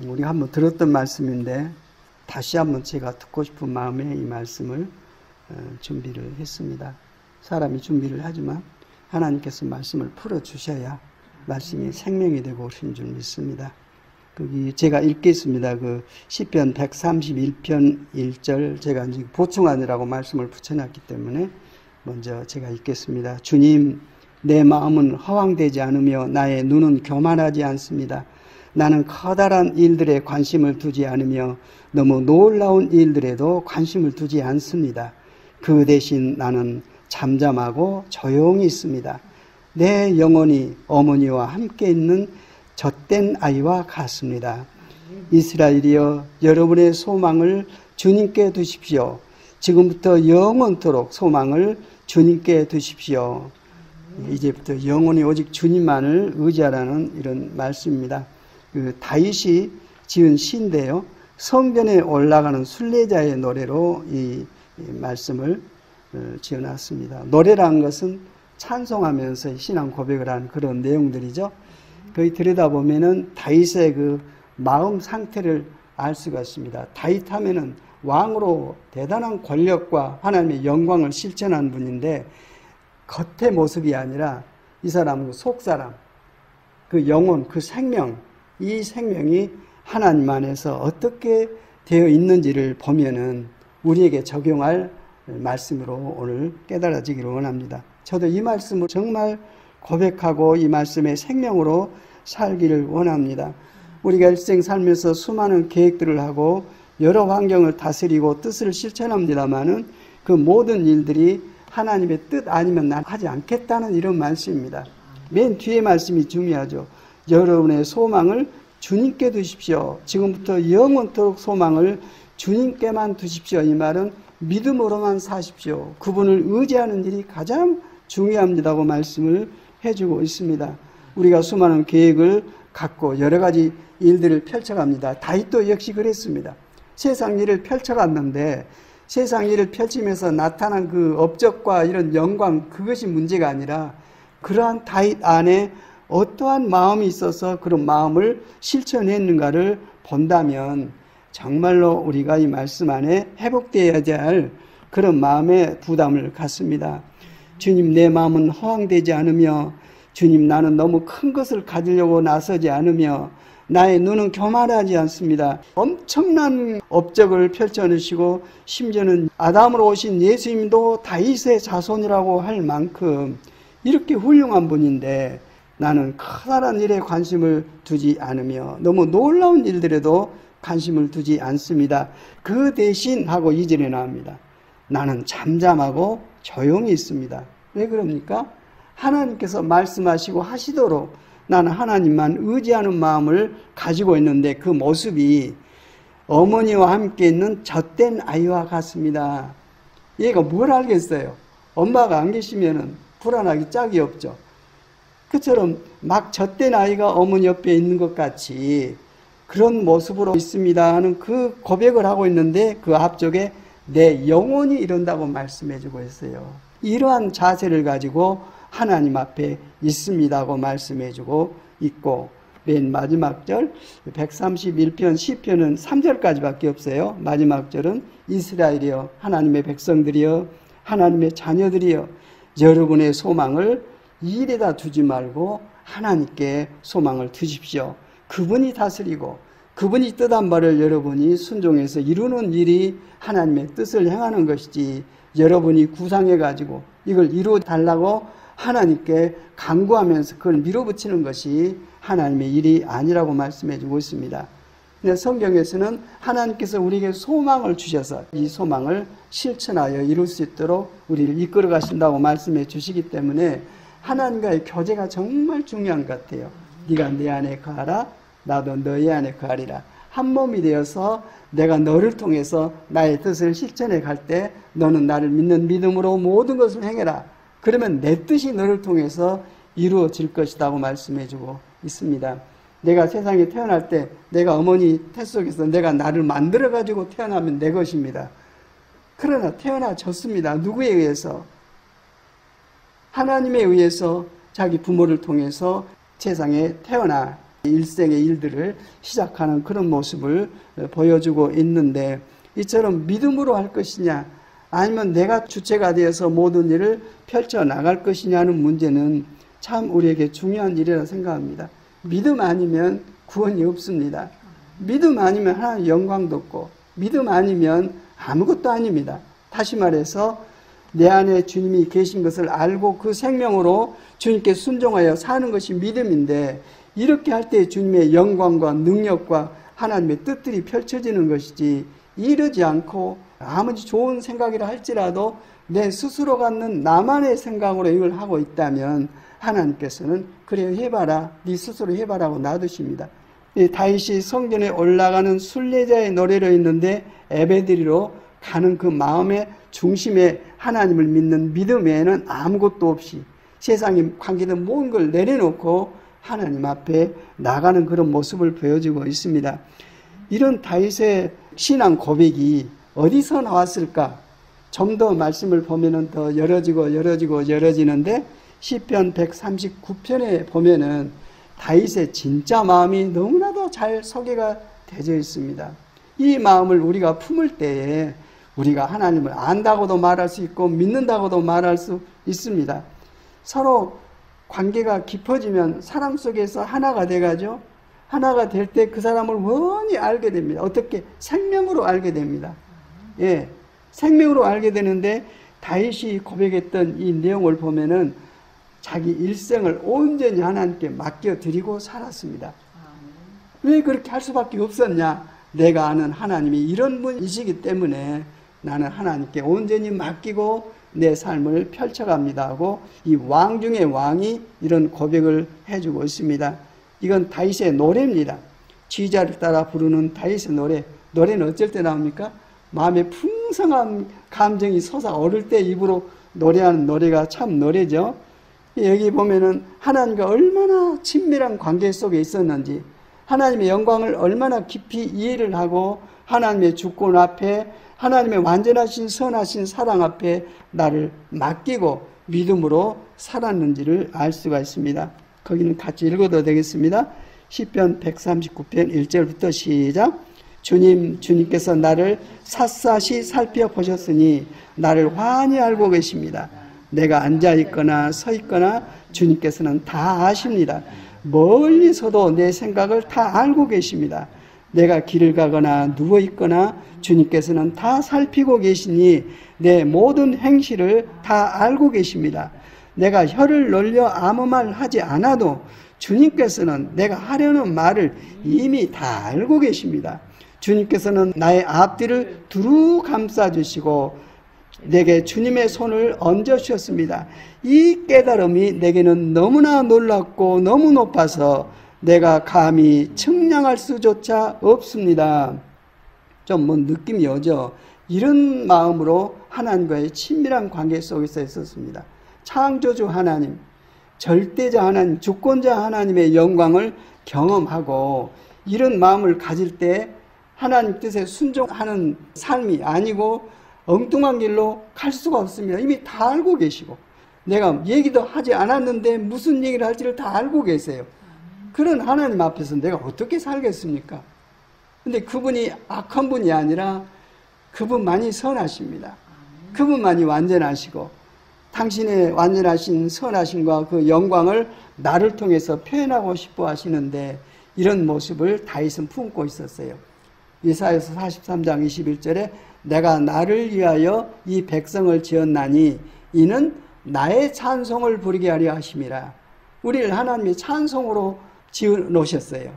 우리가 한번 들었던 말씀인데 다시 한번 제가 듣고 싶은 마음에 이 말씀을 준비를 했습니다. 사람이 준비를 하지만 하나님께서 말씀을 풀어주셔야 말씀이 생명이 되고 오신 줄 믿습니다. 거기 제가 읽겠습니다. 그 시편 131편 1절 제가 이제 보충하느라고 말씀을 붙여놨기 때문에 먼저 제가 읽겠습니다. 주님, 내 마음은 허황되지 않으며 나의 눈은 교만하지 않습니다. 나는 커다란 일들에 관심을 두지 않으며 너무 놀라운 일들에도 관심을 두지 않습니다. 그 대신 나는 잠잠하고 조용히 있습니다. 내 영혼이 어머니와 함께 있는 젖된 아이와 같습니다. 이스라엘이여, 여러분의 소망을 주님께 두십시오. 지금부터 영원토록 소망을 주님께 두십시오. 이제부터 영원히 오직 주님만을 의지하라는 이런 말씀입니다. 그 다윗이 지은 시인데요, 성전에 올라가는 순례자의 노래로 이 말씀을 지어놨습니다. 노래라는 것은 찬송하면서 신앙 고백을 하는 그런 내용들이죠. 거기 들여다보면은 다윗의 그 마음 상태를 알 수가 있습니다. 다윗 하면은 왕으로 대단한 권력과 하나님의 영광을 실천한 분인데, 겉의 모습이 아니라 이 사람은 속사람, 그 영혼, 그 생명, 이 생명이 하나님 안에서 어떻게 되어 있는지를 보면은 우리에게 적용할 말씀으로 오늘 깨달아지기를 원합니다. 저도 이 말씀을 정말 고백하고 이 말씀의 생명으로 살기를 원합니다. 우리가 일생 살면서 수많은 계획들을 하고 여러 환경을 다스리고 뜻을 실천합니다마는 그 모든 일들이 하나님의 뜻 아니면 난 하지 않겠다는 이런 말씀입니다. 맨 뒤에 말씀이 중요하죠. 여러분의 소망을 주님께 두십시오. 지금부터 영원토록 소망을 주님께만 두십시오. 이 말은 믿음으로만 사십시오. 그분을 의지하는 일이 가장 중요합니다고 말씀을 해주고 있습니다. 우리가 수많은 계획을 갖고 여러 가지 일들을 펼쳐갑니다. 다윗도 역시 그랬습니다. 세상 일을 펼쳐갔는데 세상 일을 펼치면서 나타난 그 업적과 이런 영광, 그것이 문제가 아니라 그러한 다윗 안에 어떠한 마음이 있어서 그런 마음을 실천했는가를 본다면 정말로 우리가 이 말씀 안에 회복되어야 할 그런 마음의 부담을 갖습니다. 주님, 내 마음은 허황되지 않으며, 주님, 나는 너무 큰 것을 가지려고 나서지 않으며, 나의 눈은 교만하지 않습니다. 엄청난 업적을 펼쳐내시고 심지어는 아담으로 오신 예수님도 다윗의 자손이라고 할 만큼 이렇게 훌륭한 분인데 나는 커다란 일에 관심을 두지 않으며 너무 놀라운 일들에도 관심을 두지 않습니다. 그 대신 하고 2절에 나옵니다. 나는 잠잠하고 조용히 있습니다. 왜 그럽니까? 하나님께서 말씀하시고 하시도록 나는 하나님만 의지하는 마음을 가지고 있는데 그 모습이 어머니와 함께 있는 젖된 아이와 같습니다. 얘가 뭘 알겠어요? 엄마가 안 계시면 불안하기 짝이 없죠. 그처럼 막 젖된 아이가 어머니 옆에 있는 것 같이 그런 모습으로 있습니다 하는 그 고백을 하고 있는데 그 앞쪽에 내 영혼이 이런다고 말씀해주고 있어요. 이러한 자세를 가지고 하나님 앞에 있습니다고 말씀해주고 있고, 맨 마지막 절 131편 시편은 3절까지밖에 없어요. 마지막 절은 이스라엘이여, 하나님의 백성들이여, 하나님의 자녀들이여, 여러분의 소망을 일에다 두지 말고 하나님께 소망을 두십시오. 그분이 다스리고 그분이 뜻한 바를 여러분이 순종해서 이루는 일이 하나님의 뜻을 행하는 것이지, 여러분이 구상해가지고 이걸 이루어달라고 하나님께 간구하면서 그걸 밀어붙이는 것이 하나님의 일이 아니라고 말씀해주고 있습니다. 근데 성경에서는 하나님께서 우리에게 소망을 주셔서 이 소망을 실천하여 이룰 수 있도록 우리를 이끌어 가신다고 말씀해 주시기 때문에 하나님과의 교제가 정말 중요한 것 같아요. 네가 내 안에 거하라, 나도 너희 안에 거하리라. 한 몸이 되어서 내가 너를 통해서 나의 뜻을 실천해 갈 때 너는 나를 믿는 믿음으로 모든 것을 행해라. 그러면 내 뜻이 너를 통해서 이루어질 것이라고 말씀해주고 있습니다. 내가 세상에 태어날 때 내가 어머니 태 속에서 내가 나를 만들어가지고 태어나면 내 것입니다. 그러나 태어나졌습니다. 누구에 의해서? 하나님에 의해서 자기 부모를 통해서 세상에 태어나 일생의 일들을 시작하는 그런 모습을 보여주고 있는데, 이처럼 믿음으로 할 것이냐 아니면 내가 주체가 되어서 모든 일을 펼쳐나갈 것이냐는 문제는 참 우리에게 중요한 일이라 생각합니다. 믿음 아니면 구원이 없습니다. 믿음 아니면 하나님 영광도 없고, 믿음 아니면 아무것도 아닙니다. 다시 말해서 내 안에 주님이 계신 것을 알고 그 생명으로 주님께 순종하여 사는 것이 믿음인데, 이렇게 할 때 주님의 영광과 능력과 하나님의 뜻들이 펼쳐지는 것이지, 이러지 않고 아무리 좋은 생각이라 할지라도 내 스스로 갖는 나만의 생각으로 이걸 하고 있다면 하나님께서는 그래 해봐라, 네 스스로 해봐라고 놔두십니다. 다윗이 성전에 올라가는 순례자의 노래로 있는데, 에베드리로 가는 그 마음의 중심에 하나님을 믿는 믿음 외에는 아무것도 없이 세상에 관계된 모든 걸 내려놓고 하나님 앞에 나가는 그런 모습을 보여주고 있습니다. 이런 다윗의 신앙 고백이 어디서 나왔을까? 좀 더 말씀을 보면은 더 열어지는데, 시편 139편에 보면은 다윗의 진짜 마음이 너무나도 잘 소개가 되어 있습니다. 이 마음을 우리가 품을 때에 우리가 하나님을 안다고도 말할 수 있고 믿는다고도 말할 수 있습니다. 서로 관계가 깊어지면 사람 속에서 하나가 돼가죠. 하나가 될 때 그 사람을 원히 알게 됩니다. 어떻게? 생명으로 알게 됩니다. 예, 생명으로 알게 되는데, 다윗이 고백했던 이 내용을 보면은 자기 일생을 온전히 하나님께 맡겨드리고 살았습니다. 왜 그렇게 할 수밖에 없었냐? 내가 아는 하나님이 이런 분이시기 때문에 나는 하나님께 온전히 맡기고 내 삶을 펼쳐갑니다 하고, 이 왕 중의 왕이 이런 고백을 해주고 있습니다. 이건 다윗의 노래입니다. 지휘자를 따라 부르는 다윗의 노래. 노래는 어쩔 때 나옵니까? 마음에 풍성한 감정이 솟아오를 때 입으로 노래하는 노래가 참 노래죠. 여기 보면은 하나님과 얼마나 친밀한 관계 속에 있었는지, 하나님의 영광을 얼마나 깊이 이해를 하고 하나님의 주권 앞에, 하나님의 완전하신 선하신 사랑 앞에 나를 맡기고 믿음으로 살았는지를 알 수가 있습니다. 거기는 같이 읽어도 되겠습니다. 시편 139편 1절부터 시작. 주님께서 나를 샅샅이 살펴보셨으니 나를 환히 알고 계십니다. 내가 앉아있거나 서있거나 주님께서는 다 아십니다. 멀리서도 내 생각을 다 알고 계십니다. 내가 길을 가거나 누워있거나 주님께서는 다 살피고 계시니 내 모든 행실을 다 알고 계십니다. 내가 혀를 놀려 아무 말 하지 않아도 주님께서는 내가 하려는 말을 이미 다 알고 계십니다. 주님께서는 나의 앞뒤를 두루 감싸주시고 내게 주님의 손을 얹어주셨습니다. 이 깨달음이 내게는 너무나 놀랍고 너무 높아서 내가 감히 측량할 수조차 없습니다. 좀 느낌이 오죠? 이런 마음으로 하나님과의 친밀한 관계 속에서 있었습니다. 창조주 하나님, 절대자 하나님, 주권자 하나님의 영광을 경험하고 이런 마음을 가질 때 하나님 뜻에 순종하는 삶이 아니고 엉뚱한 길로 갈 수가 없습니다. 이미 다 알고 계시고 내가 얘기도 하지 않았는데 무슨 얘기를 할지를 다 알고 계세요. 그런 하나님 앞에서 내가 어떻게 살겠습니까? 근데 그분이 악한 분이 아니라 그분만이 선하십니다. 그분만이 완전하시고 당신의 완전하신 선하심과 그 영광을 나를 통해서 표현하고 싶어 하시는데 이런 모습을 다윗은 품고 있었어요. 이사야서 43장 21절에 내가 나를 위하여 이 백성을 지었나니 이는 나의 찬송을 부르게 하려 하심이라. 우리를 하나님의 찬송으로 지어 놓으셨어요.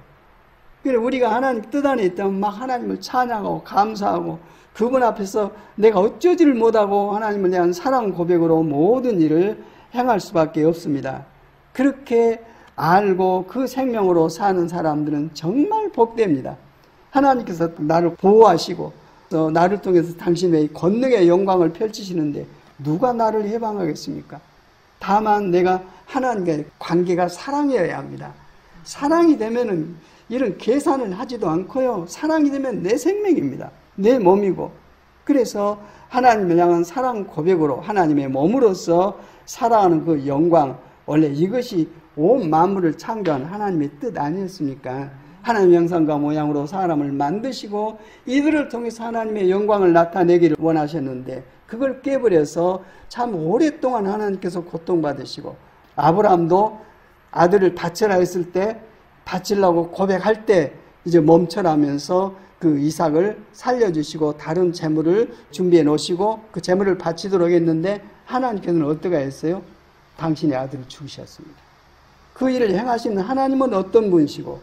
그래서 우리가 하나님 뜻 안에 있다면 막 하나님을 찬양하고 감사하고 그분 앞에서 내가 어쩌지를 못하고 하나님을 대한 사랑 고백으로 모든 일을 행할 수밖에 없습니다. 그렇게 알고 그 생명으로 사는 사람들은 정말 복됩니다. 하나님께서 나를 보호하시고 또 나를 통해서 당신의 권능의 영광을 펼치시는데 누가 나를 해방하겠습니까? 다만 내가 하나님과의 관계가 사랑이어야 합니다. 사랑이 되면은 이런 계산을 하지도 않고요. 사랑이 되면 내 생명입니다. 내 몸이고. 그래서 하나님을 향한 사랑 고백으로 하나님의 몸으로서 살아가는 그 영광, 원래 이것이 온 만물을 창조한 하나님의 뜻 아니었습니까? 하나님의 형상과 모양으로 사람을 만드시고 이들을 통해서 하나님의 영광을 나타내기를 원하셨는데 그걸 깨버려서 참 오랫동안 하나님께서 고통받으시고 아브라함도 아들을 바쳐라 했을 때 바치려고 고백할 때 이제 멈춰라면서 그 이삭을 살려주시고 다른 재물을 준비해 놓으시고 그 재물을 바치도록 했는데 하나님께서는 어떻게 했어요? 당신의 아들을 죽이셨습니다. 그 일을 행하시는 하나님은 어떤 분이시고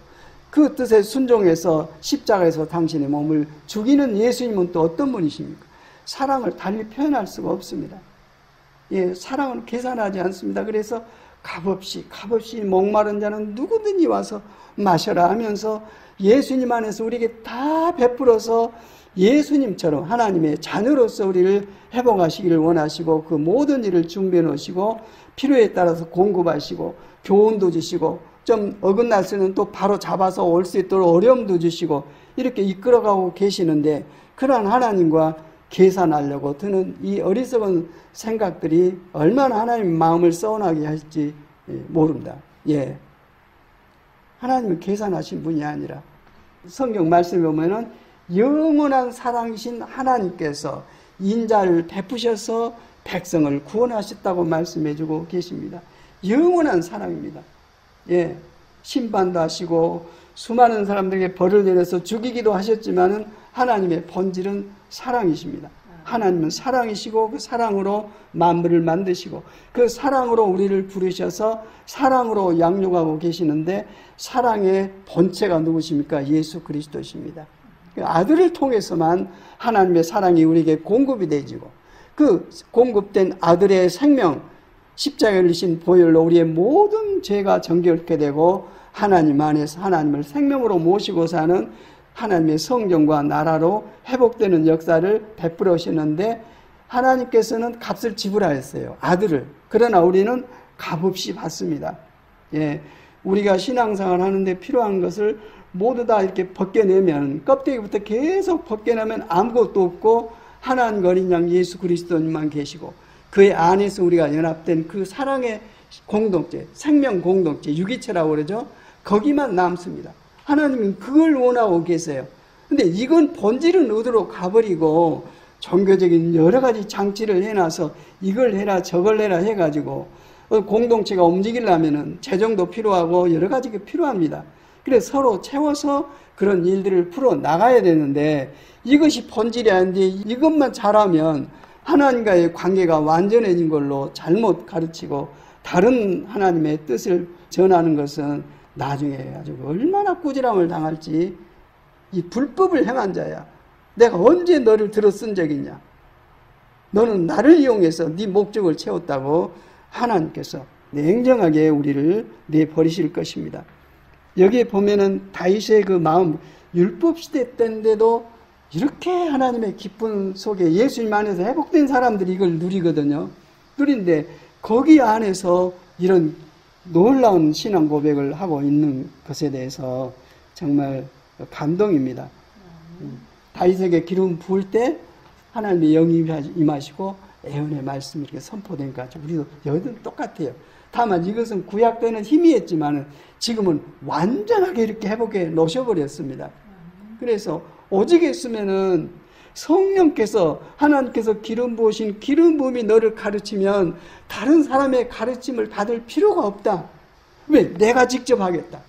그 뜻에 순종해서 십자가에서 당신의 몸을 죽이는 예수님은 또 어떤 분이십니까? 사랑을 달리 표현할 수가 없습니다. 예, 사랑은 계산하지 않습니다. 그래서 값없이 목마른 자는 누구든지 와서 마셔라 하면서 예수님 안에서 우리에게 다 베풀어서 예수님처럼 하나님의 자녀로서 우리를 회복하시기를 원하시고 그 모든 일을 준비해 놓으시고 필요에 따라서 공급하시고 교훈도 주시고 좀 어긋날 수는 또 바로 잡아서 올 수 있도록 어려움도 주시고 이렇게 이끌어가고 계시는데 그러한 하나님과 계산하려고 드는 이 어리석은 생각들이 얼마나 하나님 마음을 서운하게 할지 모릅니다. 예. 하나님은 계산하신 분이 아니라 성경 말씀에 보면은 영원한 사랑이신 하나님께서 인자를 베푸셔서 백성을 구원하셨다고 말씀해주고 계십니다. 영원한 사랑입니다. 예, 심판도 하시고 수많은 사람들에게 벌을 내려서 죽이기도 하셨지만은 하나님의 본질은 사랑이십니다. 하나님은 사랑이시고 그 사랑으로 만물을 만드시고 그 사랑으로 우리를 부르셔서 사랑으로 양육하고 계시는데 사랑의 본체가 누구십니까? 예수 그리스도십니다. 그 아들을 통해서만 하나님의 사랑이 우리에게 공급이 되지고 그 공급된 아들의 생명 십자가에 흘리신 보혈로 우리의 모든 죄가 정결케 되고 하나님 안에서 하나님을 생명으로 모시고 사는 하나님의 성전과 나라로 회복되는 역사를 베풀어 오시는데 하나님께서는 값을 지불하였어요. 아들을. 그러나 우리는 값없이 받습니다. 예, 우리가 신앙생활 하는데 필요한 것을 모두 다 이렇게 벗겨내면 껍데기부터 계속 벗겨내면 아무것도 없고 하나님과 어린 양 예수 그리스도님만 계시고 그의 안에서 우리가 연합된 그 사랑의 공동체, 생명 공동체, 유기체라고 그러죠. 거기만 남습니다. 하나님은 그걸 원하고 계세요. 근데 이건 본질은 어디로 가버리고 종교적인 여러 가지 장치를 해놔서 이걸 해라 저걸 해라 해가지고 공동체가 움직이려면은 재정도 필요하고 여러 가지가 필요합니다. 그래서 서로 채워서 그런 일들을 풀어 나가야 되는데 이것이 본질이 아닌데 이것만 잘하면 하나님과의 관계가 완전해진 걸로 잘못 가르치고 다른 하나님의 뜻을 전하는 것은 나중에 아주 얼마나 꾸지람을 당할지. 이 불법을 행한 자야. 내가 언제 너를 들어 쓴 적이 있냐. 너는 나를 이용해서 네 목적을 채웠다고 하나님께서 냉정하게 우리를 내버리실 것입니다. 여기에 보면은 다윗의 그 마음, 율법시대 때인데도 이렇게 하나님의 기쁨 속에 예수님 안에서 회복된 사람들이 이걸 누리거든요. 누린데 거기 안에서 이런 놀라운 신앙 고백을 하고 있는 것에 대해서 정말 감동입니다. 다윗에게 기름 부을 때 하나님의 영이 임하시고 애언의 말씀이 이렇게 선포된 것 같죠. 우리도 여든 똑같아요. 다만 이것은 구약 때는 희미했지만 지금은 완전하게 이렇게 회복해 놓으셔버렸습니다. 그래서 오직 했으면은 성령께서 하나님께서 기름 부으신 기름 부음이 너를 가르치면 다른 사람의 가르침을 받을 필요가 없다. 왜? 내가 직접 하겠다.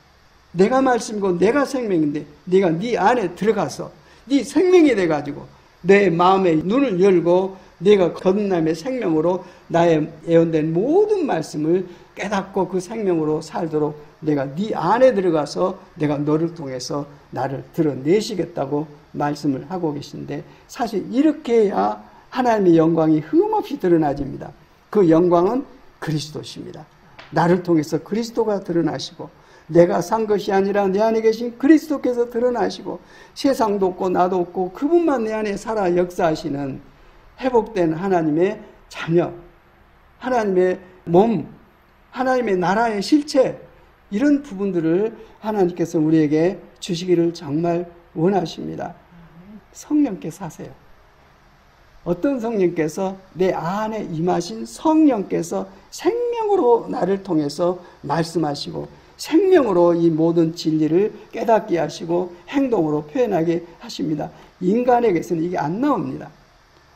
내가 말씀이고 내가 생명인데 네가 네 안에 들어가서 네 생명이 돼가지고 내 마음의 눈을 열고 내가 거듭남의 생명으로 나의 예언된 모든 말씀을 깨닫고 그 생명으로 살도록 내가 네 안에 들어가서 내가 너를 통해서 나를 드러내시겠다고 말씀을 하고 계신데 사실 이렇게 해야 하나님의 영광이 흠없이 드러나집니다. 그 영광은 그리스도십니다. 나를 통해서 그리스도가 드러나시고 내가 산 것이 아니라 내 안에 계신 그리스도께서 드러나시고 세상도 없고 나도 없고 그분만 내 안에 살아 역사하시는 회복된 하나님의 자녀, 하나님의 몸, 하나님의 나라의 실체 이런 부분들을 하나님께서 우리에게 주시기를 정말 원하십니다. 성령께 사세요. 어떤 성령께서? 내 안에 임하신 성령께서 생명으로 나를 통해서 말씀하시고 생명으로 이 모든 진리를 깨닫게 하시고 행동으로 표현하게 하십니다. 인간에게서는 이게 안 나옵니다.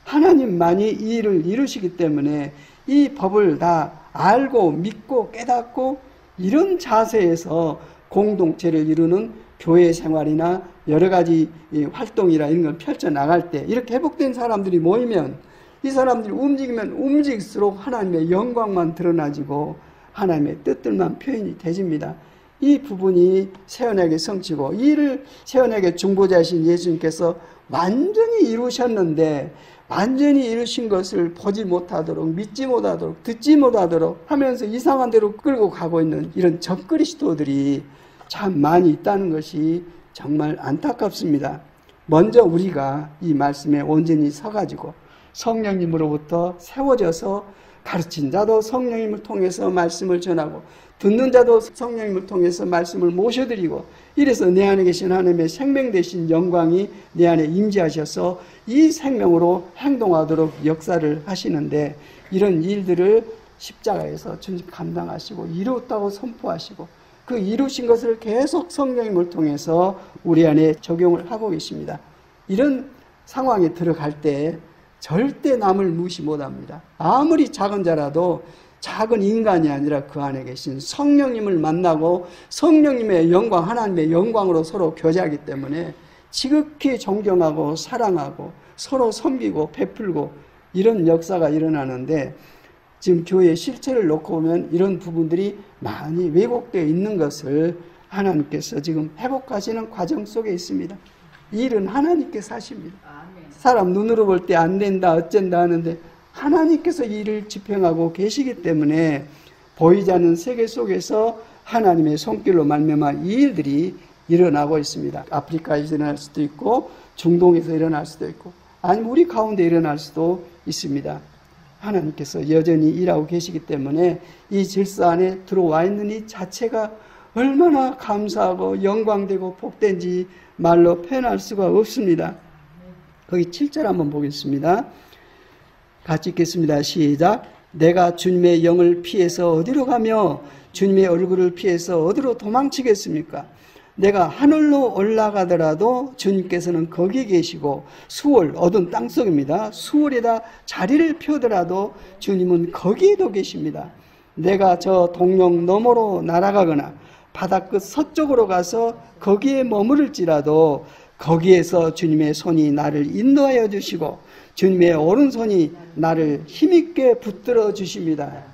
하나님만이 이 일을 이루시기 때문에 이 법을 다 알고 믿고 깨닫고 이런 자세에서 공동체를 이루는 교회 생활이나 여러 가지 활동이나 이런 걸 펼쳐나갈 때 이렇게 회복된 사람들이 모이면 이 사람들이 움직이면 움직일수록 하나님의 영광만 드러나지고 하나님의 뜻들만 표현이 되집니다. 이 부분이 세언에게 성취고 이 일을 세언에게 중보자이신 예수님께서 완전히 이루셨는데 완전히 이루신 것을 보지 못하도록 믿지 못하도록 듣지 못하도록 하면서 이상한 대로 끌고 가고 있는 이런 적그리스도들이 참 많이 있다는 것이 정말 안타깝습니다. 먼저 우리가 이 말씀에 온전히 서가지고 성령님으로부터 세워져서 가르친 자도 성령님을 통해서 말씀을 전하고 듣는 자도 성령님을 통해서 말씀을 모셔드리고 이래서 내 안에 계신 하나님의 생명 되신 영광이 내 안에 임재하셔서 이 생명으로 행동하도록 역사를 하시는데 이런 일들을 십자가에서 주님 감당하시고 이루었다고 선포하시고 그 이루신 것을 계속 성령님을 통해서 우리 안에 적용을 하고 계십니다. 이런 상황에 들어갈 때 절대 남을 무시 못합니다. 아무리 작은 자라도 작은 인간이 아니라 그 안에 계신 성령님을 만나고 성령님의 영광, 하나님의 영광으로 서로 교제하기 때문에 지극히 존경하고 사랑하고 서로 섬기고 베풀고 이런 역사가 일어나는데 지금 교회의 실체를 놓고 보면 이런 부분들이 많이 왜곡되어 있는 것을 하나님께서 지금 회복하시는 과정 속에 있습니다. 이 일은 하나님께서 하십니다. 사람 눈으로 볼 때 안 된다 어쩐다 하는데 하나님께서 이 일을 집행하고 계시기 때문에 보이지 않는 세계 속에서 하나님의 손길로 말미암아 이 일들이 일어나고 있습니다. 아프리카에서 일어날 수도 있고 중동에서 일어날 수도 있고 아니면 우리 가운데 일어날 수도 있습니다. 하나님께서 여전히 일하고 계시기 때문에 이 질서 안에 들어와 있는 이 자체가 얼마나 감사하고 영광되고 복된지 말로 표현할 수가 없습니다. 거기 7절 한번 보겠습니다. 같이 읽겠습니다. 시작. 내가 주님의 영을 피해서 어디로 가며 주님의 얼굴을 피해서 어디로 도망치겠습니까? 내가 하늘로 올라가더라도 주님께서는 거기 계시고 수월, 어두운 땅속입니다. 수월에다 자리를 펴더라도 주님은 거기에도 계십니다. 내가 저 동영 너머로 날아가거나 바다끝 서쪽으로 가서 거기에 머무를지라도 거기에서 주님의 손이 나를 인도하여 주시고 주님의 오른손이 나를 힘있게 붙들어 주십니다.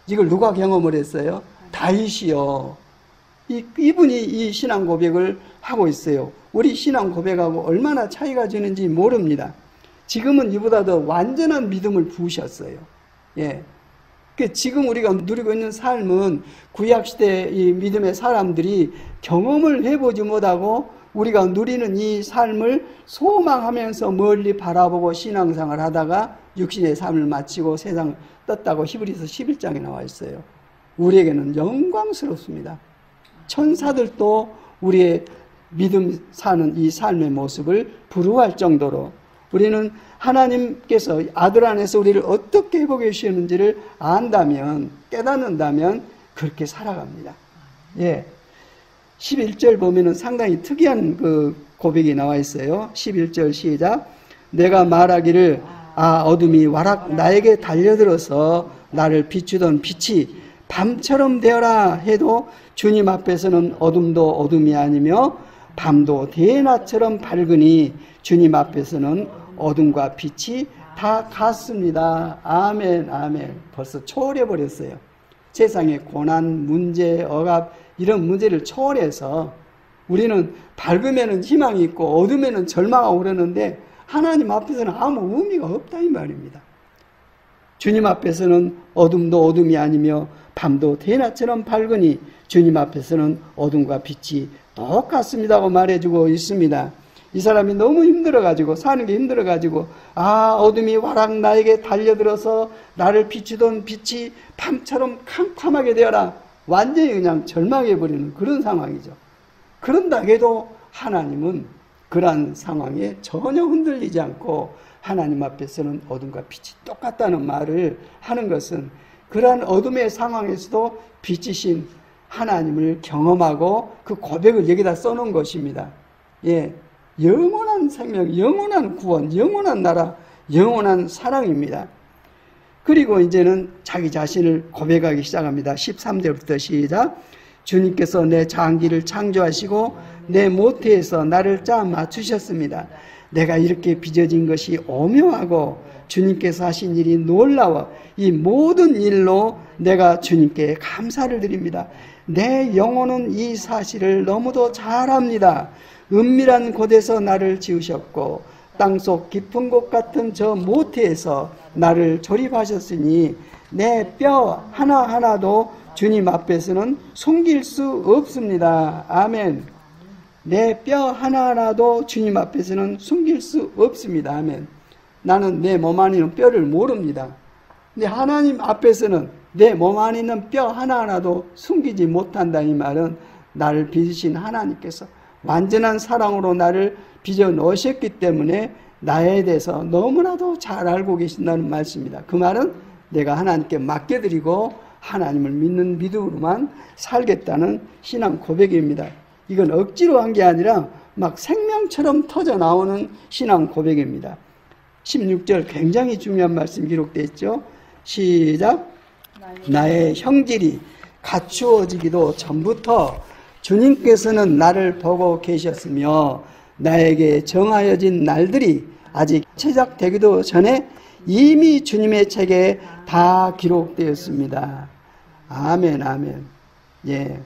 이걸 누가 경험을 했어요? 다윗이요. 이분이 이 신앙 고백을 하고 있어요. 우리 신앙 고백하고 얼마나 차이가 지는지 모릅니다. 지금은 이보다 더 완전한 믿음을 부으셨어요. 예. 지금 우리가 누리고 있는 삶은 구약시대 이 믿음의 사람들이 경험을 해보지 못하고 우리가 누리는 이 삶을 소망하면서 멀리 바라보고 신앙생활을 하다가 육신의 삶을 마치고 세상을 떴다고 히브리서 11장에 나와 있어요. 우리에게는 영광스럽습니다. 천사들도 우리의 믿음 사는 이 삶의 모습을 부러워할 정도로 우리는 하나님께서 아들 안에서 우리를 어떻게 회복해 주시는지를 안다면, 깨닫는다면 그렇게 살아갑니다. 예. 11절 보면은 상당히 특이한 그 고백이 나와 있어요. 11절 시작. 내가 말하기를 어둠이 와락 나에게 달려들어서 나를 비추던 빛이 밤처럼 되어라 해도 주님 앞에서는 어둠도 어둠이 아니며 밤도 대낮처럼 밝으니 주님 앞에서는 어둠과 빛이 다 같습니다. 아멘, 아멘. 벌써 초월해버렸어요. 세상의 고난, 문제, 억압 이런 문제를 초월해서 우리는 밝으면 희망이 있고 어둠에는 절망하고 그러는데 하나님 앞에서는 아무 의미가 없다 이 말입니다. 주님 앞에서는 어둠도 어둠이 아니며 밤도 대낮처럼 밝으니 주님 앞에서는 어둠과 빛이 똑같습니다고 말해주고 있습니다. 이 사람이 너무 힘들어가지고 사는 게 힘들어가지고 어둠이 와락 나에게 달려들어서 나를 비추던 빛이 밤처럼 캄캄하게 되어라. 완전히 그냥 절망해버리는 그런 상황이죠. 그런다 해도 하나님은 그러한 상황에 전혀 흔들리지 않고 하나님 앞에서는 어둠과 빛이 똑같다는 말을 하는 것은 그러한 어둠의 상황에서도 빛이신 하나님을 경험하고 그 고백을 여기다 써놓은 것입니다. 예, 영원한 생명, 영원한 구원, 영원한 나라, 영원한 사랑입니다. 그리고 이제는 자기 자신을 고백하기 시작합니다. 13절부터 시작. 주님께서 내 장기를 창조하시고 내 모태에서 나를 짜 맞추셨습니다. 내가 이렇게 빚어진 것이 오묘하고 주님께서 하신 일이 놀라워 이 모든 일로 내가 주님께 감사를 드립니다. 내 영혼은 이 사실을 너무도 잘 압니다. 은밀한 곳에서 나를 지으셨고 땅속 깊은 곳 같은 저 모태에서 나를 조립하셨으니 내 뼈 하나하나도 주님 앞에서는 숨길 수 없습니다. 아멘. 내 뼈 하나하나도 주님 앞에서는 숨길 수 없습니다. 아멘. 나는 내 몸 안에 있는 뼈를 모릅니다. 근데 하나님 앞에서는 내 몸 안에 있는 뼈 하나하나도 숨기지 못한다. 이 말은 나를 빚으신 하나님께서 완전한 사랑으로 나를 빚어 넣으셨기 때문에 나에 대해서 너무나도 잘 알고 계신다는 말씀입니다. 그 말은 내가 하나님께 맡겨드리고 하나님을 믿는 믿음으로만 살겠다는 신앙 고백입니다. 이건 억지로 한 게 아니라 막 생명처럼 터져 나오는 신앙 고백입니다. 16절 굉장히 중요한 말씀 기록되어 있죠. 시작. 나의 형질이 갖추어지기도 전부터 주님께서는 나를 보고 계셨으며 나에게 정하여진 날들이 아직 채작되기도 전에 이미 주님의 책에 다 기록되었습니다. 아멘, 아멘. 예.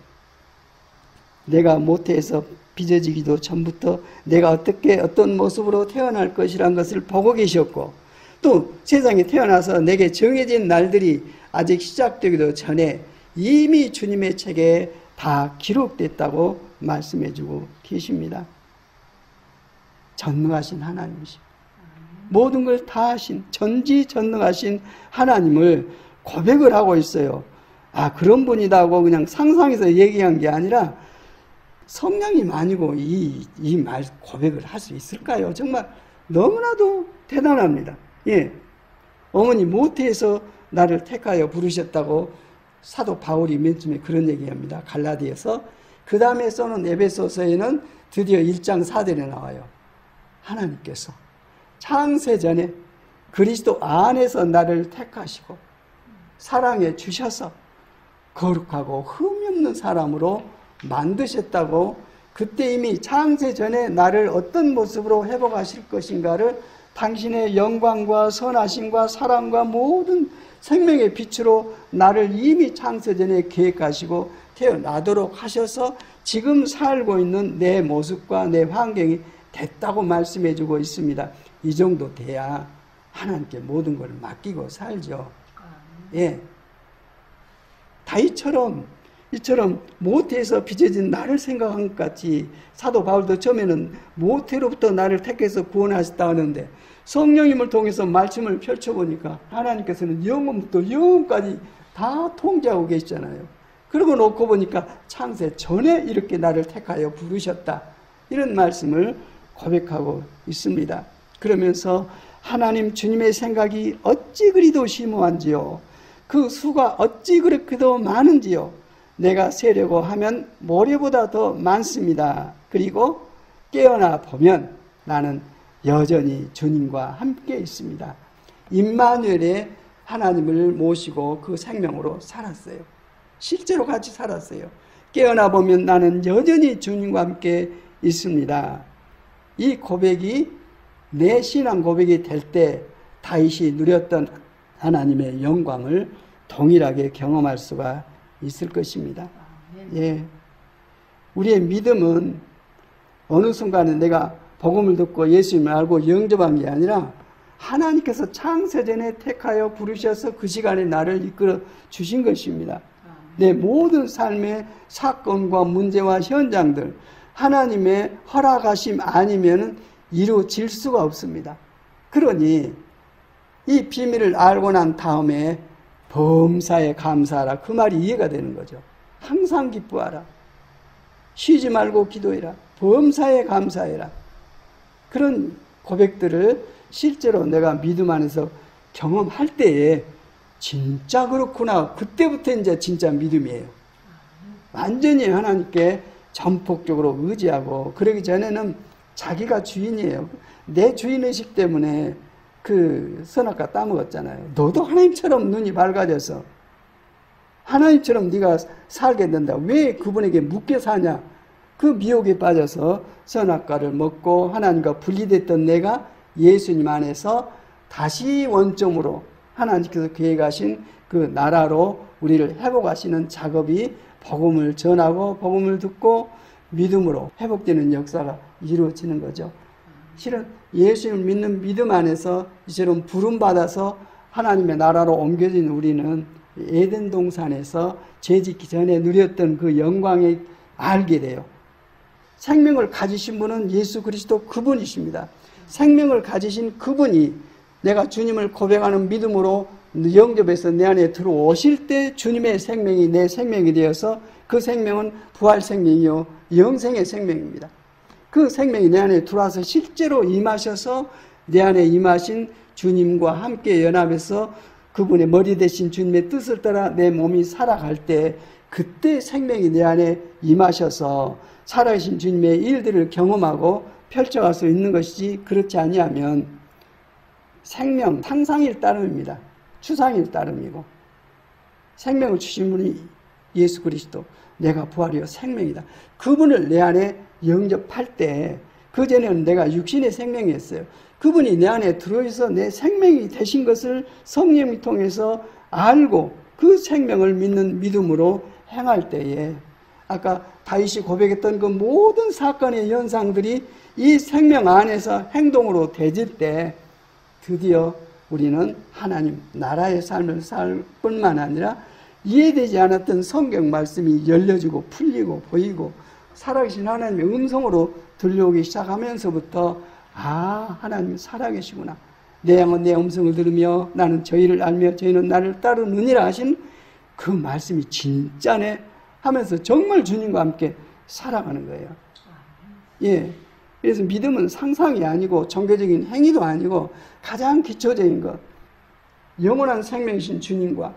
내가 모태에서 빚어지기도 전부터 내가 어떤 모습으로 태어날 것이란 것을 보고 계셨고, 또 세상에 태어나서 내게 정해진 날들이 아직 시작되기도 전에 이미 주님의 책에 다 기록됐다고 말씀해주고 계십니다. 전능하신 하나님이십니다. 모든 걸 다 하신 전지전능하신 하나님을 고백을 하고 있어요. 아, 그런 분이다 하고 그냥 상상해서 얘기한 게 아니라 성령이 아니고 이 말 고백을 할 수 있을까요? 정말 너무나도 대단합니다. 예, 어머니 모태에서 나를 택하여 부르셨다고 사도 바울이 맨 처음에 그런 얘기합니다. 갈라디아서. 그 다음에 써는 에베소서에는 드디어 1장 4절에 나와요. 하나님께서 창세전에 그리스도 안에서 나를 택하시고 사랑해 주셔서 거룩하고 흠이 없는 사람으로 만드셨다고, 그때 이미 창세전에 나를 어떤 모습으로 회복하실 것인가를 당신의 영광과 선하심과 사랑과 모든 생명의 빛으로 나를 이미 창세전에 계획하시고 태어나도록 하셔서 지금 살고 있는 내 모습과 내 환경이 됐다고 말씀해주고 있습니다. 이 정도 돼야 하나님께 모든 걸 맡기고 살죠. 예, 다윗처럼 이처럼 모태에서 빚어진 나를 생각한 것 같이 사도 바울도 처음에는 모태로부터 나를 택해서 구원하셨다 하는데 성령님을 통해서 말씀을 펼쳐보니까 하나님께서는 영원부터 영원까지 다 통제하고 계시잖아요. 그러고 놓고 보니까 창세 전에 이렇게 나를 택하여 부르셨다, 이런 말씀을 고백하고 있습니다. 그러면서 하나님 주님의 생각이 어찌 그리도 심오한지요, 그 수가 어찌 그렇게도 많은지요, 내가 세려고 하면 모래보다 더 많습니다. 그리고 깨어나 보면 나는 여전히 주님과 함께 있습니다. 임마누엘의 하나님을 모시고 그 생명으로 살았어요. 실제로 같이 살았어요. 깨어나 보면 나는 여전히 주님과 함께 있습니다. 이 고백이 내 신앙 고백이 될 때 다윗이 누렸던 하나님의 영광을 동일하게 경험할 수가 있을 것입니다. 예, 우리의 믿음은 어느 순간에 내가 복음을 듣고 예수님을 알고 영접한 게 아니라 하나님께서 창세전에 택하여 부르셔서 그 시간에 나를 이끌어 주신 것입니다. 내 모든 삶의 사건과 문제와 현장들 하나님의 허락하심 아니면 이루어질 수가 없습니다. 그러니 이 비밀을 알고 난 다음에 범사에 감사하라, 그 말이 이해가 되는 거죠. 항상 기뻐하라, 쉬지 말고 기도해라, 범사에 감사해라, 그런 고백들을 실제로 내가 믿음 안에서 경험할 때에 진짜 그렇구나. 그때부터 이제 진짜 믿음이에요. 완전히 하나님께 전폭적으로 의지하고, 그러기 전에는 자기가 주인이에요. 내 주인의식 때문에 그 선악과 따먹었잖아요. 너도 하나님처럼 눈이 밝아져서 하나님처럼 네가 살게 된다. 왜 그분에게 묶여 사냐? 그 미혹에 빠져서 선악과를 먹고 하나님과 분리됐던 내가 예수님 안에서 다시 원점으로 하나님께서 계획하신 그 나라로 우리를 회복하시는 작업이 복음을 전하고 복음을 듣고 믿음으로 회복되는 역사가 이루어지는 거죠. 실은 예수님을 믿는 믿음 안에서 이처럼 부름받아서 하나님의 나라로 옮겨진 우리는 에덴 동산에서 죄짓기 전에 누렸던 그 영광을 알게 돼요. 생명을 가지신 분은 예수 그리스도 그분이십니다. 생명을 가지신 그분이 내가 주님을 고백하는 믿음으로 영접해서 내 안에 들어오실 때 주님의 생명이 내 생명이 되어서 그 생명은 부활 생명이요 영생의 생명입니다. 그 생명이 내 안에 들어와서 실제로 임하셔서 내 안에 임하신 주님과 함께 연합해서 그분의 머리 대신 주님의 뜻을 따라 내 몸이 살아갈 때 그때 생명이 내 안에 임하셔서 살아계신 주님의 일들을 경험하고 펼쳐갈 수 있는 것이지, 그렇지 아니하면 생명, 상상일 따름입니다. 추상일 따름이고, 생명을 주신 분이 예수 그리스도, 내가 부활이요 생명이다. 그분을 내 안에 영접할 때, 그전에는 내가 육신의 생명이었어요. 그분이 내 안에 들어있어 내 생명이 되신 것을 성령을 통해서 알고 그 생명을 믿는 믿음으로 행할 때에, 아까 다윗이 고백했던 그 모든 사건의 현상들이 이 생명 안에서 행동으로 되질 때 드디어 우리는 하나님 나라의 삶을 살 뿐만 아니라 이해되지 않았던 성경 말씀이 열려지고 풀리고 보이고 살아계신 하나님의 음성으로 들려오기 시작하면서부터 하나님 살아계시구나. 내 양은 내 음성을 들으며 나는 저희를 알며 저희는 나를 따르느니라 하신 그 말씀이 진짜네 하면서 정말 주님과 함께 살아가는 거예요. 예. 그래서 믿음은 상상이 아니고 종교적인 행위도 아니고 가장 기초적인 것, 영원한 생명이신 주님과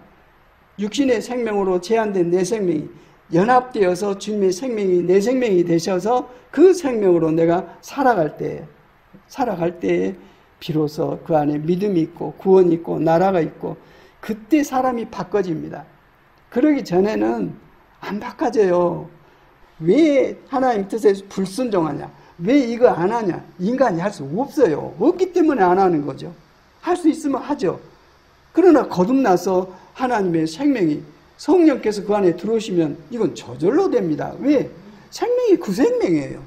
육신의 생명으로 제한된 내 생명이 연합되어서 주님의 생명이 내 생명이 되셔서 그 생명으로 내가 살아갈 때에 비로소 그 안에 믿음이 있고 구원이 있고 나라가 있고 그때 사람이 바꿔집니다. 그러기 전에는 안 바꿔져요. 왜 하나님 뜻에 불순종하냐? 왜 이거 안 하냐? 인간이 할 수 없어요. 없기 때문에 안 하는 거죠. 할 수 있으면 하죠. 그러나 거듭나서 하나님의 생명이 성령께서 그 안에 들어오시면 이건 저절로 됩니다. 왜? 생명이 그 생명이에요.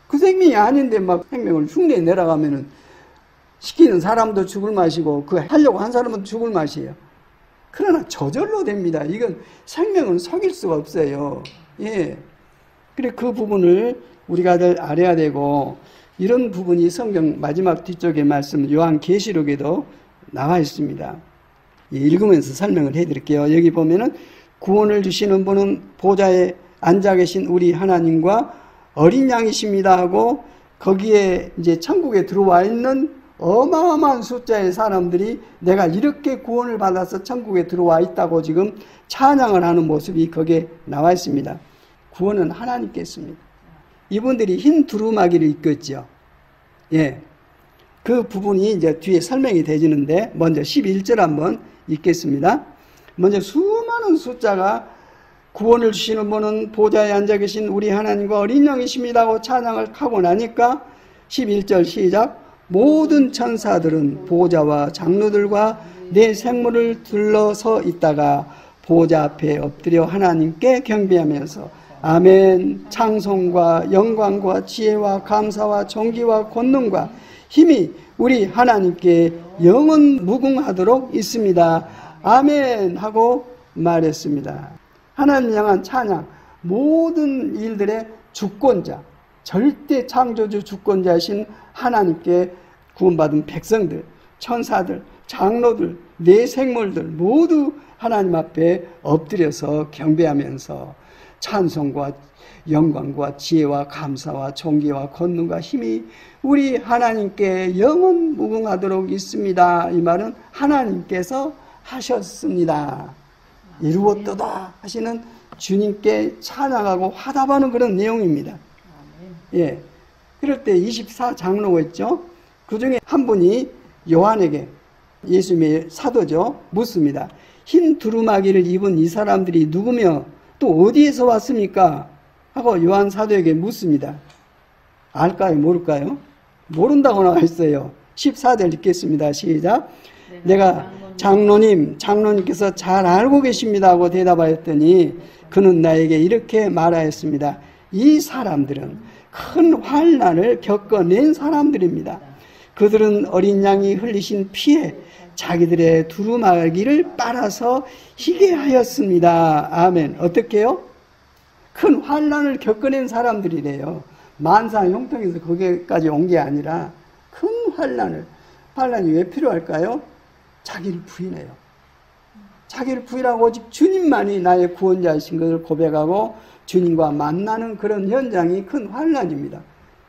그 생명이 아닌데 막 생명을 흉내 내려가면은 시키는 사람도 죽을 맛이고 그 하려고 한 사람은 죽을 맛이에요. 그러나 저절로 됩니다. 이건 생명은 속일 수가 없어요. 예. 그래 그 부분을 우리가 알아야 되고, 이런 부분이 성경 마지막 뒤쪽의 말씀 요한계시록에도 나와 있습니다. 읽으면서 설명을 해드릴게요. 여기 보면은 구원을 주시는 분은 보좌에 앉아 계신 우리 하나님과 어린 양이십니다 하고, 거기에 이제 천국에 들어와 있는 어마어마한 숫자의 사람들이 내가 이렇게 구원을 받아서 천국에 들어와 있다고 지금 찬양을 하는 모습이 거기에 나와 있습니다. 구원은 하나님께 있습니다. 이분들이 흰 두루마기를 입고 있죠. 예. 그 부분이 이제 뒤에 설명이 되지는데, 먼저 11절 한번 읽겠습니다. 먼저 수많은 숫자가 구원을 주시는 분은 보좌에 앉아 계신 우리 하나님과 어린 양이십니다 하고 찬양을 하고 나니까 11절 시작. 모든 천사들은 보좌와 장로들과 내 생물을 둘러서 있다가 보좌 앞에 엎드려 하나님께 경배하면서 아멘, 찬송과 영광과 지혜와 감사와 존귀와 권능과 힘이 우리 하나님께 영원 무궁하도록 있습니다. 아멘 하고 말했습니다. 하나님 향한 찬양, 모든 일들의 주권자, 절대 창조주 주권자이신 하나님께 구원받은 백성들, 천사들, 장로들, 내 생물들 모두 하나님 앞에 엎드려서 경배하면서 찬송과 영광과 지혜와 감사와 존귀와 권능과 힘이 우리 하나님께 영원 무궁하도록 있습니다. 이 말은 하나님께서 하셨습니다. 이루었도다 하시는 주님께 찬양하고 화답하는 그런 내용입니다. 예. 그럴 때 24장로가 있죠. 그 중에 한 분이 요한에게, 예수님의 사도죠, 묻습니다. 흰 두루마기를 입은 이 사람들이 누구며 또 어디에서 왔습니까? 하고 요한 사도에게 묻습니다. 알까요? 모를까요? 모른다고 나와 있어요. 14절 읽겠습니다. 시작. 내가 장로님께서 잘 알고 계십니다 하고 대답하였더니 그는 나에게 이렇게 말하였습니다. 이 사람들은 큰 환난을 겪어낸 사람들입니다. 그들은 어린 양이 흘리신 피에 자기들의 두루마기를 빨아서 희게 하였습니다. 아멘. 어떻게요? 큰 환난을 겪어낸 사람들이래요. 만사 형통에서 거기까지 온 게 아니라 큰 환난이 왜 필요할까요? 자기를 부인해요. 자기를 부인하고 오직 주님만이 나의 구원자이신 것을 고백하고 주님과 만나는 그런 현장이 큰 환난입니다.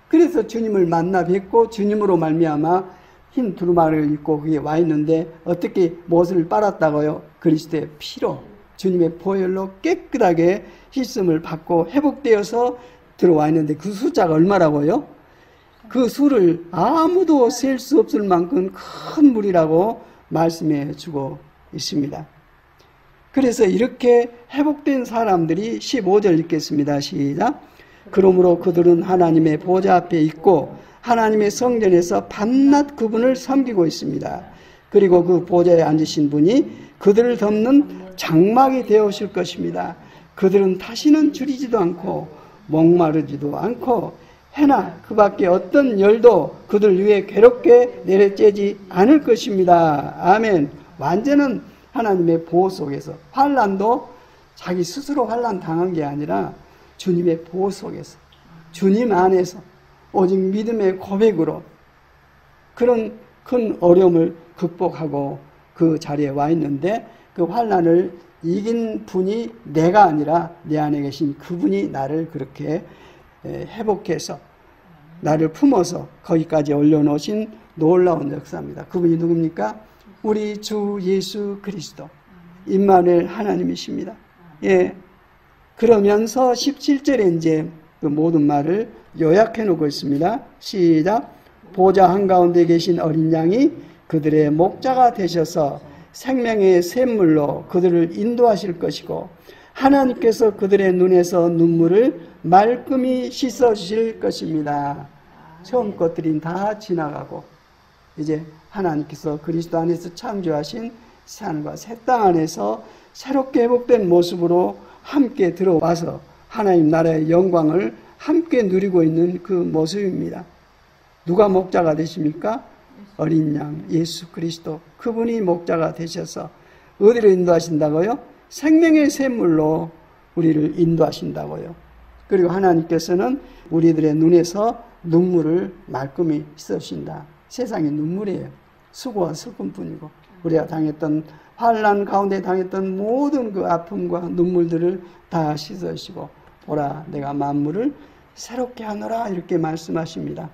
그래서 주님을 만나 뵙고 주님으로 말미암아 흰 두루마기를 입고 거기에 와 있는데 어떻게 무엇을 빨았다고요? 그리스도의 피로 주님의 보혈로 깨끗하게 씻음을 받고 회복되어서 들어와 있는데 그 숫자가 얼마라고요? 그 수를 아무도 셀 수 없을 만큼 큰 물이라고 말씀해 주고 있습니다. 그래서 이렇게 회복된 사람들이 15절 읽겠습니다. 시작. 그러므로 그들은 하나님의 보좌 앞에 있고 하나님의 성전에서 밤낮 그분을 섬기고 있습니다. 그리고 그 보좌에 앉으신 분이 그들을 덮는 장막이 되어오실 것입니다. 그들은 다시는 줄이지도 않고 목마르지도 않고 해나 그 밖에 어떤 열도 그들 위에 괴롭게 내려쬐지 않을 것입니다. 아멘. 완전한 하나님의 보호 속에서, 환난도 자기 스스로 환난 당한 게 아니라 주님의 보호 속에서, 주님 안에서 오직 믿음의 고백으로 그런 큰 어려움을 극복하고 그 자리에 와 있는데 그 환난을 이긴 분이 내가 아니라 내 안에 계신 그분이 나를 그렇게 회복해서 나를 품어서 거기까지 올려놓으신 놀라운 역사입니다. 그분이 누굽니까? 우리 주 예수 그리스도 임마누엘 하나님이십니다. 예. 그러면서 17절에 이제 그 모든 말을 요약해 놓고 있습니다. 시작. 보좌 한가운데 계신 어린 양이 그들의 목자가 되셔서 생명의 샘물로 그들을 인도하실 것이고 하나님께서 그들의 눈에서 눈물을 말끔히 씻어주실 것입니다. 처음 것들이 다 지나가고 이제 하나님께서 그리스도 안에서 창조하신 새하늘과 새 땅 안에서 새롭게 회복된 모습으로 함께 들어와서 하나님 나라의 영광을 함께 누리고 있는 그 모습입니다. 누가 목자가 되십니까? 어린 양 예수 그리스도, 그분이 목자가 되셔서 어디로 인도하신다고요? 생명의 샘물로 우리를 인도하신다고요. 그리고 하나님께서는 우리들의 눈에서 눈물을 말끔히 씻으신다. 세상의 눈물이에요. 수고와 슬픔뿐이고 우리가 당했던 환난 가운데 당했던 모든 그 아픔과 눈물들을 다 씻으시고 보라 내가 만물을 새롭게 하노라 이렇게 말씀하십니다.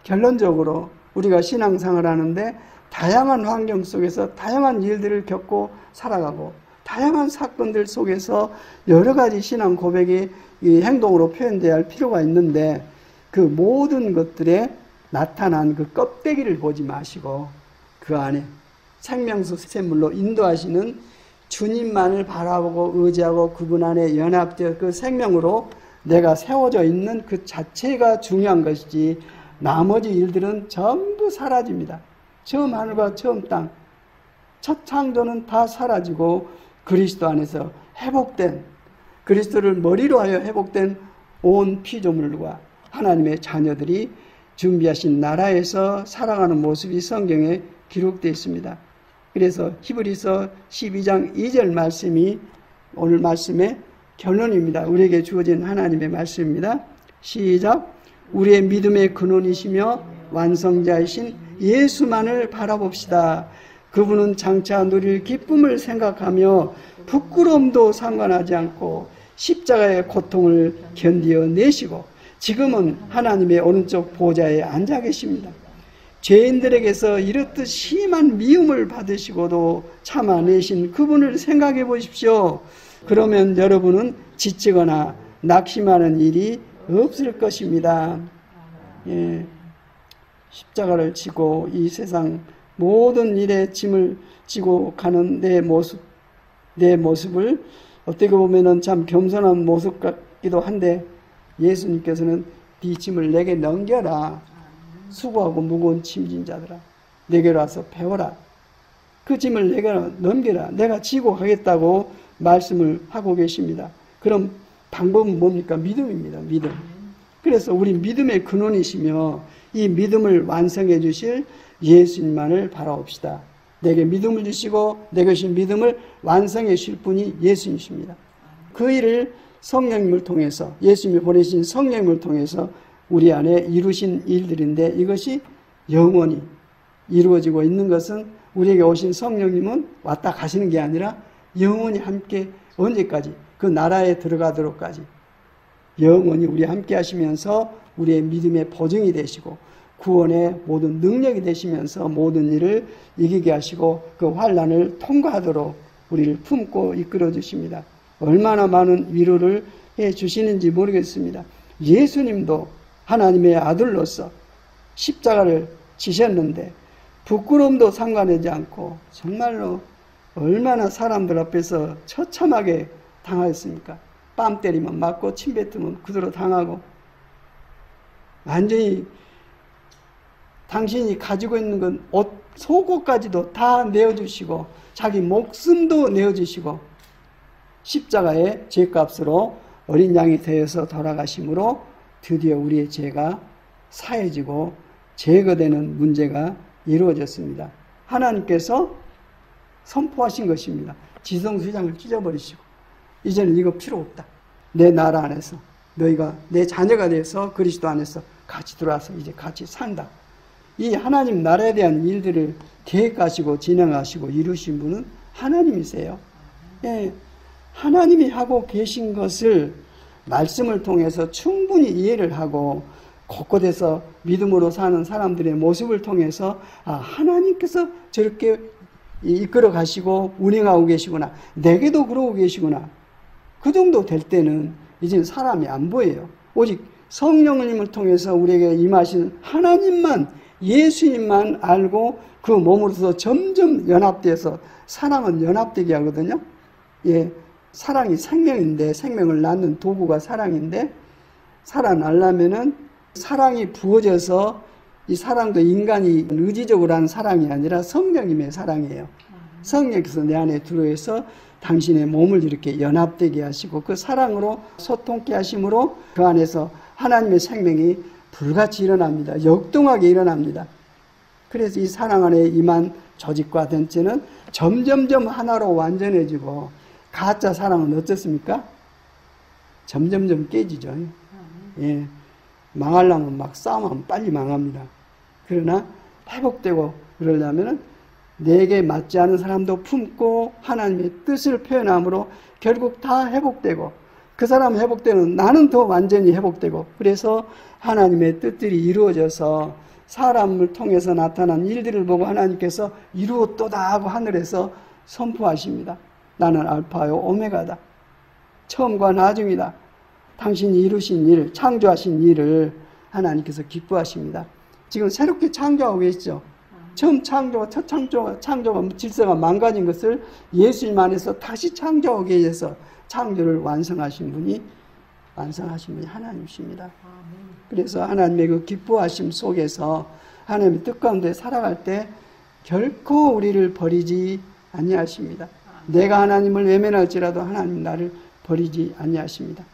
결론적으로 우리가 신앙생활을 하는데 다양한 환경 속에서 다양한 일들을 겪고 살아가고 다양한 사건들 속에서 여러 가지 신앙 고백이 이 행동으로 표현되어야 할 필요가 있는데 그 모든 것들에 나타난 그 껍데기를 보지 마시고 그 안에 생명수 샘물로 인도하시는 주님만을 바라보고 의지하고 그분 안에 연합되어 그 생명으로 내가 세워져 있는 그 자체가 중요한 것이지 나머지 일들은 전부 사라집니다. 처음 하늘과 처음 땅, 첫 창조는 다 사라지고 그리스도 안에서 회복된, 그리스도를 머리로 하여 회복된 온 피조물과 하나님의 자녀들이 준비하신 나라에서 살아가는 모습이 성경에 기록되어 있습니다. 그래서 히브리서 12장 2절 말씀이 오늘 말씀의 결론입니다. 우리에게 주어진 하나님의 말씀입니다. 시작. 우리의 믿음의 근원이시며 완성자이신 예수만을 바라봅시다. 그분은 장차 누릴 기쁨을 생각하며 부끄러움도 상관하지 않고 십자가의 고통을 견디어 내시고 지금은 하나님의 오른쪽 보좌에 앉아 계십니다. 죄인들에게서 이렇듯 심한 미움을 받으시고도 참아내신 그분을 생각해 보십시오. 그러면 여러분은 지치거나 낙심하는 일이 없을 것입니다. 예, 십자가를 지고 이 세상 모든 일에 짐을 지고 가는 내 모습을 어떻게 보면 참 겸손한 모습 같기도 한데 예수님께서는 네 짐을 내게 넘겨라. 수고하고 무거운 짐진 자들아 내게로 와서 배워라. 그 짐을 내게 넘겨라. 내가 지고 가겠다고 말씀을 하고 계십니다. 그럼 방법은 뭡니까? 믿음입니다. 믿음. 그래서 우리 믿음의 근원이시며 이 믿음을 완성해 주실 예수님만을 바라봅시다. 내게 믿음을 주시고 내게 주신 믿음을 완성해 주실 분이 예수님이십니다. 그 일을 성령님을 통해서 예수님이 보내신 성령님을 통해서 우리 안에 이루신 일들인데 이것이 영원히 이루어지고 있는 것은 우리에게 오신 성령님은 왔다 가시는 게 아니라 영원히 함께 언제까지? 그 나라에 들어가도록까지 영원히 우리 함께 하시면서 우리의 믿음의 보증이 되시고 구원의 모든 능력이 되시면서 모든 일을 이기게 하시고 그 환난을 통과하도록 우리를 품고 이끌어 주십니다. 얼마나 많은 위로를 해 주시는지 모르겠습니다. 예수님도 하나님의 아들로서 십자가를 지셨는데 부끄러움도 상관하지 않고 정말로 얼마나 사람들 앞에서 처참하게 당하였습니까? 뺨 때리면 맞고 침 뱉으면 그대로 당하고 완전히 당신이 가지고 있는 건 옷, 속옷까지도 다 내어주시고 자기 목숨도 내어주시고 십자가의 죄값으로 어린 양이 되어서 돌아가심으로 드디어 우리의 죄가 사해지고 제거되는 문제가 이루어졌습니다. 하나님께서 선포하신 것입니다. 지성수장을 찢어버리시고 이제는 이거 필요 없다. 내 나라 안에서 너희가 내 자녀가 돼서 그리스도 안에서 같이 들어와서 이제 같이 산다. 이 하나님 나라에 대한 일들을 계획하시고 진행하시고 이루신 분은 하나님이세요. 예, 하나님이 하고 계신 것을 말씀을 통해서 충분히 이해를 하고 곳곳에서 믿음으로 사는 사람들의 모습을 통해서 하나님께서 저렇게 이끌어 가시고 운행하고 계시구나. 내게도 그러고 계시구나. 그 정도 될 때는 이제는 사람이 안 보여요. 오직 성령님을 통해서 우리에게 임하신 하나님만 예수님만 알고 그 몸으로서 점점 연합돼서 사랑은 연합되게 하거든요. 예. 사랑이 생명인데 생명을 낳는 도구가 사랑인데 살아나려면은 사랑이 부어져서 이 사랑도 인간이 의지적으로 하는 사랑이 아니라 성령님의 사랑이에요. 성령께서 내 안에 들어와서 당신의 몸을 이렇게 연합되게 하시고 그 사랑으로 소통케 하심으로 그 안에서 하나님의 생명이 불같이 일어납니다. 역동하게 일어납니다. 그래서 이 사랑 안에 임한 조직과 전체는 점점점 하나로 완전해지고 가짜 사랑은 어떻습니까? 점점점 깨지죠. 예. 망하려면 막 싸움하면 빨리 망합니다. 그러나 회복되고 그러려면 내게 맞지 않은 사람도 품고 하나님의 뜻을 표현함으로 결국 다 회복되고 그 사람 회복되는 나는 더 완전히 회복되고 그래서 하나님의 뜻들이 이루어져서 사람을 통해서 나타난 일들을 보고 하나님께서 이루었도다 하고 하늘에서 선포하십니다. 나는 알파요 오메가다. 처음과 나중이다. 당신이 이루신 일, 창조하신 일을 하나님께서 기뻐하십니다. 지금 새롭게 창조하고 계시죠. 처음 첫 창조가 질서가 망가진 것을 예수님 안에서 다시 창조하고 계셔서 창조를 완성하신 분이 하나님이십니다. 그래서 하나님의 그 기뻐하심 속에서 하나님의 뜻 가운데 살아갈 때 결코 우리를 버리지 아니하십니다. 내가 하나님을 외면할지라도 하나님 나를 버리지 아니하십니다.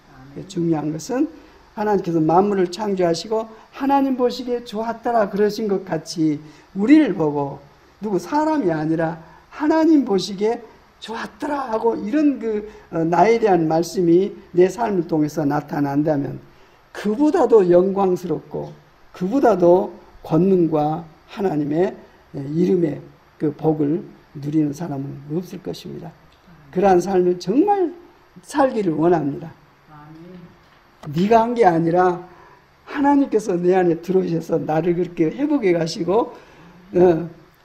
중요한 것은 하나님께서 만물을 창조하시고 하나님 보시기에 좋았더라 그러신 것 같이 우리를 보고 누구 사람이 아니라 하나님 보시기에 좋았더라 하고 이런 나에 대한 말씀이 내 삶을 통해서 나타난다면 그보다도 영광스럽고 그보다도 권능과 하나님의 이름의 그 복을 누리는 사람은 없을 것입니다. 그러한 삶을 정말 살기를 원합니다. 네가 한 게 아니라 하나님께서 내 안에 들어오셔서 나를 그렇게 회복해 가시고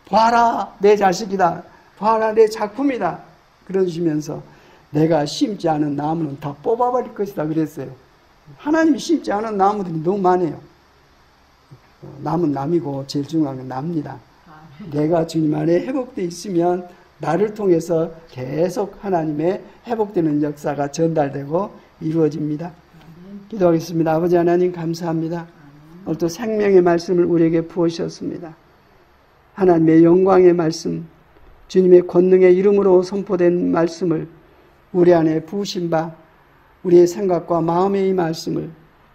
봐라 내 자식이다. 봐라 내 작품이다. 그러시면서 내가 심지 않은 나무는 다 뽑아버릴 것이다 그랬어요. 하나님이 심지 않은 나무들이 너무 많아요. 남은 남이고 제일 중요한 건 납니다. 내가 주님 안에 회복되어 있으면 나를 통해서 계속 하나님의 회복되는 역사가 전달되고 이루어집니다. 기도하겠습니다. 아버지 하나님 감사합니다. 오늘 또 생명의 말씀을 우리에게 부으셨습니다. 하나님의 영광의 말씀, 주님의 권능의 이름으로 선포된 말씀을 우리 안에 부으신 바 우리의 생각과 마음의 이 말씀을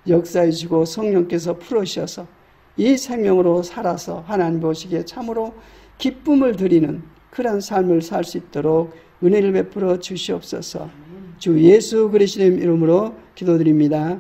역사해 주고 성령께서 풀으셔서 이 생명으로 살아서 하나님 보시기에 참으로 기쁨을 드리는 그런 삶을 살 수 있도록 은혜를 베풀어 주시옵소서. 주 예수 그리스도의 이름으로 기도드립니다.